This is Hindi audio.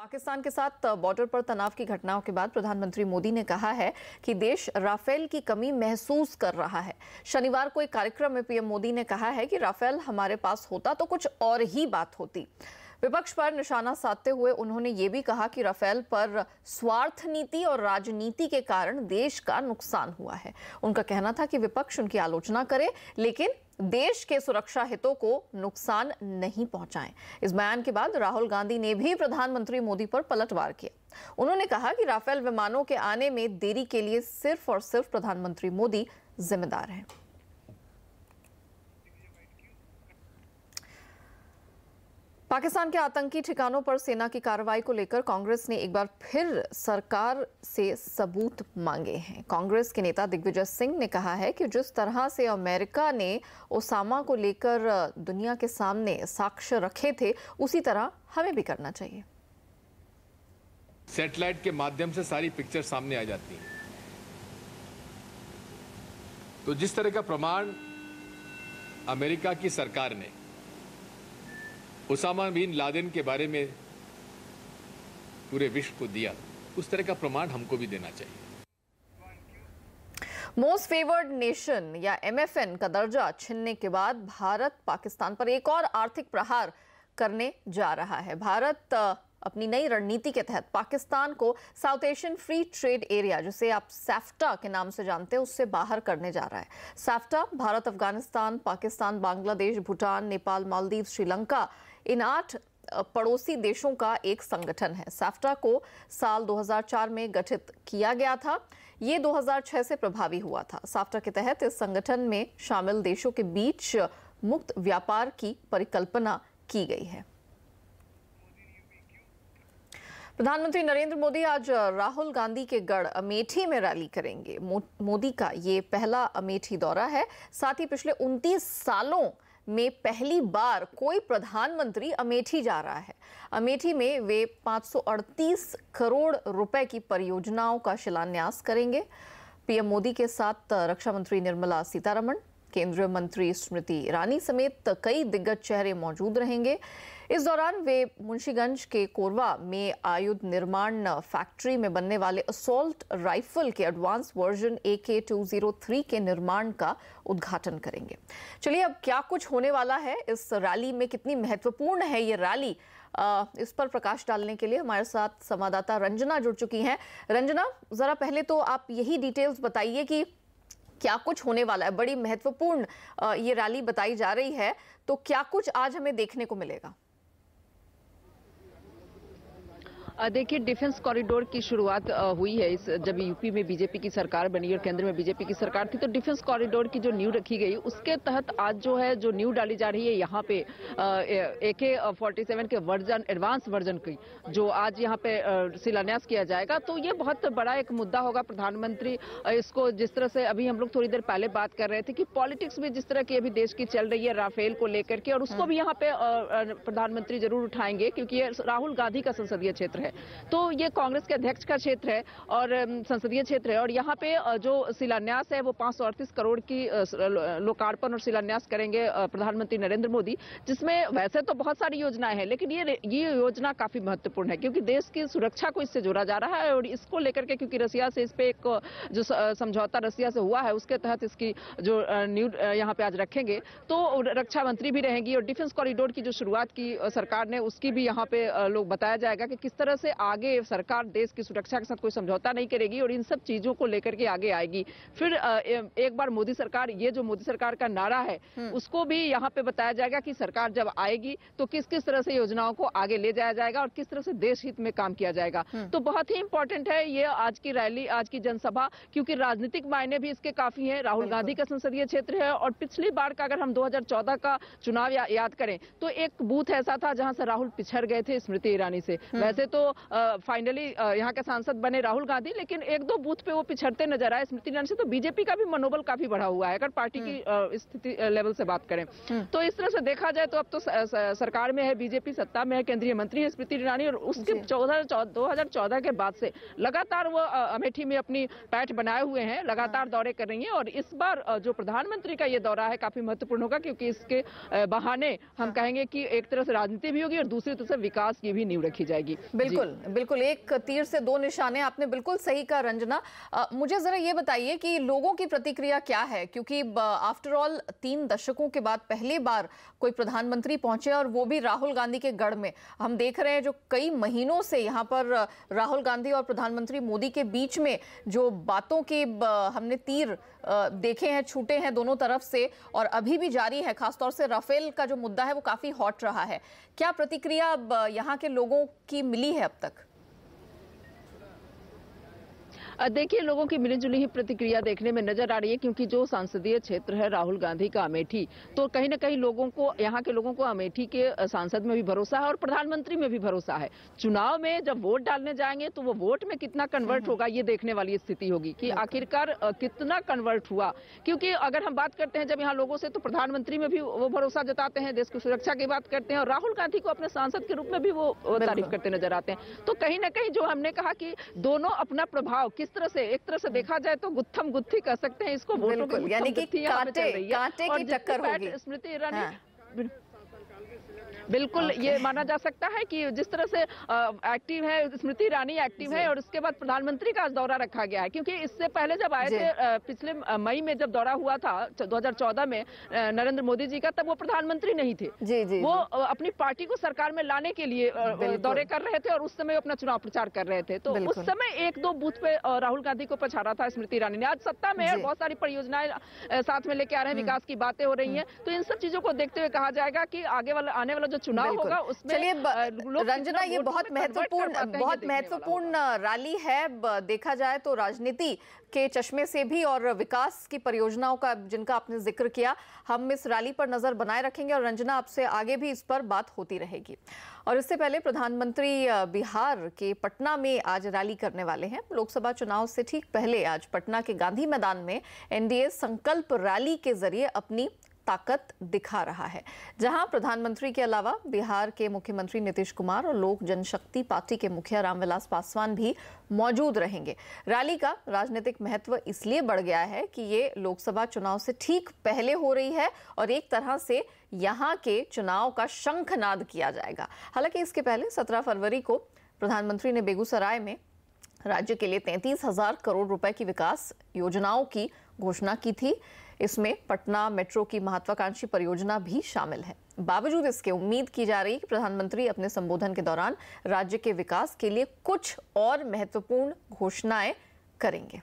पाकिस्तान के साथ बॉर्डर पर तनाव की घटनाओं के बाद प्रधानमंत्री मोदी ने कहा है कि देश राफेल की कमी महसूस कर रहा है। शनिवार को एक कार्यक्रम में पीएम मोदी ने कहा है कि राफेल हमारे पास होता तो कुछ और ही बात होती। विपक्ष पर निशाना साधते हुए उन्होंने ये भी कहा कि राफेल पर स्वार्थ नीति और राजनीति के कारण देश का नुकसान हुआ है। उनका कहना था कि विपक्ष उनकी आलोचना करे लेकिन देश के सुरक्षा हितों को नुकसान नहीं पहुंचाएं। इस बयान के बाद राहुल गांधी ने भी प्रधानमंत्री मोदी पर पलटवार किया। उन्होंने कहा कि राफेल विमानों के आने में देरी के लिए सिर्फ और सिर्फ प्रधानमंत्री मोदी जिम्मेदार हैं। पाकिस्तान के आतंकी ठिकानों पर सेना की कार्रवाई को लेकर कांग्रेस ने एक बार फिर सरकार से सबूत मांगे हैं। कांग्रेस के नेता दिग्विजय सिंह ने कहा है कि जिस तरह से अमेरिका ने ओसामा को लेकर दुनिया के सामने साक्ष्य रखे थे, उसी तरह हमें भी करना चाहिए। सैटेलाइट के माध्यम से सारी पिक्चर सामने आ जाती है, तो जिस तरह का प्रमाण अमेरिका की सरकार ने ओसामा बिन लादेन के बारे में पूरे विश्व को दिया, उस तरह का प्रमाण हमको भी देना चाहिए। मोस्ट फेवर्ड नेशन या एमएफएन का दर्जा छीनने के बाद भारत पाकिस्तान पर एक और आर्थिक प्रहार करने जा रहा है। भारत अपनी नई रणनीति के तहत पाकिस्तान को south Asian free trade area, जिसे आप सैफ्टा के नाम से जानते हैं, उससे बाहर करने जा रहा है। सैफ्टा भारत, अफगानिस्तान, पाकिस्तान, बांग्लादेश, भूटान, नेपाल, मालदीव, श्रीलंका, इन 8 पड़ोसी देशों का एक संगठन है। सैफ्टा को साल 2004 में गठित किया गया था। ये 2006 से प्रभावी हुआ था। सैफ्टा के तहत इस संगठन में शामिल देशों के बीच मुक्त व्यापार की परिकल्पना की गई है। प्रधानमंत्री नरेंद्र मोदी आज राहुल गांधी के गढ़ अमेठी में रैली करेंगे। मोदी का ये पहला अमेठी दौरा है। साथ ही पिछले 29 सालों में पहली बार कोई प्रधानमंत्री अमेठी जा रहा है। अमेठी में वे 538 करोड़ रुपए की परियोजनाओं का शिलान्यास करेंगे। पीएम मोदी के साथ रक्षा मंत्री निर्मला सीतारमण, केंद्रीय मंत्री स्मृति ईरानी समेत कई दिग्गज चेहरे मौजूद रहेंगे। इस दौरान वे मुंशीगंज के कोरवा में आयुध निर्माण फैक्ट्री में बनने वाले असॉल्ट राइफल के एडवांस वर्जन AK-203 के निर्माण का उद्घाटन करेंगे। चलिए, अब क्या कुछ होने वाला है इस रैली में, कितनी महत्वपूर्ण है ये रैली, इस पर प्रकाश डालने के लिए हमारे साथ संवाददाता रंजना जुड़ चुकी हैं। रंजना, जरा पहले तो आप यही डिटेल्स बताइए कि क्या कुछ होने वाला है। बड़ी महत्वपूर्ण ये रैली बताई जा रही है, तो क्या कुछ आज हमें देखने को मिलेगा? देखिए, डिफेंस कॉरिडोर की शुरुआत हुई है जब यूपी में बीजेपी की सरकार बनी और केंद्र में बीजेपी की सरकार थी, तो डिफेंस कॉरिडोर की जो नींव रखी गई, उसके तहत आज जो है जो नींव डाली जा रही है यहाँ पे AK-47 के वर्जन, एडवांस वर्जन की जो आज यहाँ पे शिलान्यास किया जाएगा। तो ये बहुत बड़ा एक मुद्दा होगा। प्रधानमंत्री इसको, जिस तरह से अभी हम लोग थोड़ी देर पहले बात कर रहे थे कि पॉलिटिक्स भी जिस तरह की अभी देश की चल रही है राफेल को लेकर के, और उसको भी यहाँ पे प्रधानमंत्री जरूर उठाएंगे क्योंकि ये राहुल गांधी का संसदीय क्षेत्र है। तो ये कांग्रेस के अध्यक्ष का क्षेत्र है और संसदीय क्षेत्र है, और यहाँ पे जो शिलान्यास है वो 538 करोड़ की लोकार्पण और शिलान्यास करेंगे प्रधानमंत्री नरेंद्र मोदी, जिसमें वैसे तो बहुत सारी योजनाएं हैं, लेकिन ये योजना काफी महत्वपूर्ण है क्योंकि देश की सुरक्षा को इससे जोड़ा जा रहा है। और इसको लेकर के, क्योंकि रसिया से इस पे एक जो समझौता रसिया से हुआ है, उसके तहत इसकी जो न्यू यहाँ पे आज रखेंगे, तो रक्षा मंत्री भी रहेंगी और डिफेंस कॉरिडोर की जो शुरुआत की सरकार ने, उसकी भी यहाँ पे लोग बताया जाएगा कि किस तरह से आगे सरकार देश की सुरक्षा के साथ कोई समझौता नहीं करेगी और इन सब चीजों को लेकर के आगे आएगी। फिर एक बार मोदी सरकार, ये जो मोदी सरकार का नारा है, उसको भी यहाँ पे बताया जाएगा कि सरकार जब आएगी तो किस किस तरह से योजनाओं को आगे ले जाया जाएगा और किस तरह से देश हित में काम किया जाएगा। तो बहुत ही इंपॉर्टेंट है ये आज की रैली, आज की जनसभा, क्योंकि राजनीतिक मायने भी इसके काफी है। राहुल गांधी का संसदीय क्षेत्र है और पिछली बार का अगर हम 2014 का चुनाव याद करें तो एक बूथ ऐसा था जहां से राहुल पिछड़ गए थे स्मृति ईरानी से। वैसे तो फाइनली यहाँ के सांसद बने राहुल गांधी, लेकिन एक दो बूथ पे वो पिछड़ते नजर आए स्मृति ईरानी से। तो बीजेपी का भी मनोबल काफी बढ़ा हुआ है अगर पार्टी की स्थिति लेवल से बात करें तो। इस तरह से देखा जाए तो अब तो सरकार में है बीजेपी, सत्ता में है, केंद्रीय मंत्री है स्मृति ईरानी, और उसके 2014 के बाद से लगातार वो अमेठी में अपनी पैठ बनाए हुए हैं, लगातार दौरे कर रही हैं। और इस बार जो प्रधानमंत्री का ये दौरा है काफी महत्वपूर्ण होगा क्योंकि इसके बहाने हम कहेंगे कि एक तरह से राजनीति भी होगी और दूसरी तरफ से विकास की भी नींव रखी जाएगी। बिल्कुल। बिल्कुल बिल्कुल, एक तीर से दो निशाने, आपने बिल्कुल सही कहा रंजना। मुझे जरा ये बताइए कि लोगों की प्रतिक्रिया क्या है, क्योंकि आफ्टर ऑल 3 दशकों के बाद पहली बार कोई प्रधानमंत्री पहुंचे और वो भी राहुल गांधी के गढ़ में। हम देख रहे हैं जो कई महीनों से यहाँ पर राहुल गांधी और प्रधानमंत्री मोदी के बीच में जो बातों के हमने तीर देखे हैं, छूटे हैं दोनों तरफ से, और अभी भी जारी है। खासतौर से राफेल का जो मुद्दा है वो काफी हॉट रहा है। क्या प्रतिक्रिया अब यहाँ के लोगों की मिली है अब तक? देखिए, लोगों की मिलीजुली ही प्रतिक्रिया देखने में नजर आ रही है, क्योंकि जो संसदीय क्षेत्र है राहुल गांधी का अमेठी, तो कहीं ना कहीं लोगों को, यहाँ के लोगों को अमेठी के सांसद में भी भरोसा है और प्रधानमंत्री में भी भरोसा है। चुनाव में जब वोट डालने जाएंगे तो वो वोट में कितना कन्वर्ट होगा, ये देखने वाली स्थिति होगी कि आखिरकार कितना कन्वर्ट हुआ। क्योंकि अगर हम बात करते हैं जब यहाँ लोगों से, तो प्रधानमंत्री में भी वो भरोसा जताते हैं, देश की सुरक्षा की बात करते हैं, और राहुल गांधी को अपने सांसद के रूप में भी वो तारीफ करते नजर आते हैं। तो कहीं ना कहीं जो हमने कहा कि दोनों अपना प्रभाव किस तरह से, एक तरह से देखा जाए तो गुत्थम गुत्थी कह सकते हैं इसको, वोटों की यानी कि कांटे की टक्कर होगी। स्मृति ईरानी बिल्कुल ये माना जा सकता है कि जिस तरह से एक्टिव है स्मृति ईरानी, एक्टिव है, और उसके बाद प्रधानमंत्री का आज दौरा रखा गया है। क्योंकि इससे पहले जब आए थे, पिछले मई में जब दौरा हुआ था 2014 में नरेंद्र मोदी जी का, तब वो प्रधानमंत्री नहीं थे। वो अपनी पार्टी को सरकार में लाने के लिए दौरे कर रहे थे और उस समय अपना चुनाव प्रचार कर रहे थे। तो उस समय 1-2 बूथ पे राहुल गांधी को पछाड़ा था स्मृति ईरानी ने। आज सत्ता में है, बहुत सारी परियोजनाएं साथ में लेके आ रहे हैं, विकास की बातें हो रही हैं। तो इन सब चीजों को देखते हुए कहा जाएगा कि आने वाला चुनाव होगा उसमें, चलिए रंजना, ये बहुत महत्वपूर्ण रैली है। देखा जाए तो राजनीति के चश्मे से भी, और विकास की परियोजनाओं का जिनका आपने जिक्र किया, हम इस रैली पर नजर बनाए रखेंगे और रंजना आपसे आगे भी इस पर बात होती रहेगी। और इससे पहले प्रधानमंत्री बिहार के पटना में आज रैली करने वाले हैं। लोकसभा चुनाव से ठीक पहले आज पटना के गांधी मैदान में एनडीए संकल्प रैली के जरिए अपनी ताकत दिखा रहा है, जहां प्रधानमंत्री के अलावा बिहार के मुख्यमंत्री नीतीश कुमार और लोक जनशक्ति पार्टी के मुखिया रामविलास पासवान भी मौजूद रहेंगे। रैली का राजनीतिक महत्व इसलिए बढ़ गया है कि ये लोकसभा चुनाव से ठीक पहले हो रही है और एक तरह से यहां के चुनाव का शंखनाद किया जाएगा। हालांकि इसके पहले 17 फरवरी को प्रधानमंत्री ने बेगूसराय में राज्य के लिए 33,000 करोड़ रुपए की विकास योजनाओं की घोषणा की थी। इसमें पटना मेट्रो की महत्वाकांक्षी परियोजना भी शामिल है। बावजूद इसके उम्मीद की जा रही है कि प्रधानमंत्री अपने संबोधन के दौरान राज्य के विकास के लिए कुछ और महत्वपूर्ण घोषणाएं करेंगे।